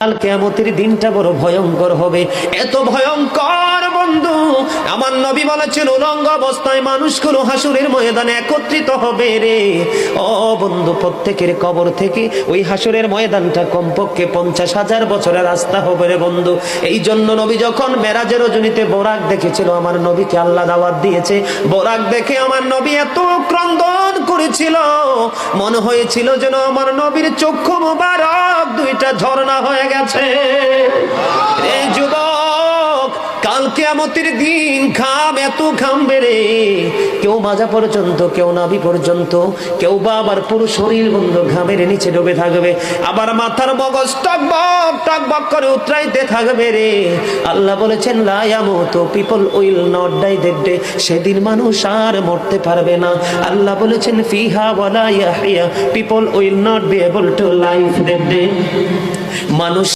কাল কিয়ামতের দিনটা বড় ভয়ঙ্কর হবে, এত ভয়ঙ্কর বন্ধু। আমার নবী বলেছেন উলঙ্গ অবস্থায় মানুষগুলো হাসরের ময়দানে একত্রিত হবে রে। ও বন্ধু, প্রত্যেকের কবর থেকে ওই হাসরের ময়দানটা কমপক্ষে 50,000 বছরের রাস্তা হবে রে বন্ধু। এই জন্য নবী যখন মেরাজের রজনীতে বোরাক দেখেছিল, আমার নবীকে আল্লাহ দাওয়াত দিয়েছে, বোরাক দেখে আমার নবী এত ক্রন্দন করেছিল, মনে হয়েছিল যেন আমার নবীর চক্ষু মুবারক দুইটা ঝর্ণা হয়ে গেছে। এই যুবক, কাল কিয়ামতের দিন এত ঘামবে রে, কেউ মাজা পর্যন্ত, কেউ নাভি পর্যন্ত, কেউ বা আবার পুরো শরীর বন্ধু ঘামের নিচে ডুবে থাকবে, আবার মাথার মগজ টকবক টকবক করে উতরাইতে থাকবে রে। আল্লাহ বলেছেন লা ইয়ামুতু, people will not die that day, সেদিন মানুষ আর মরতে পারবে না। আল্লাহ বলেছেন ফিহা ওয়ালা ইয়াহইয়া, people will not be able to live that day, মানুষ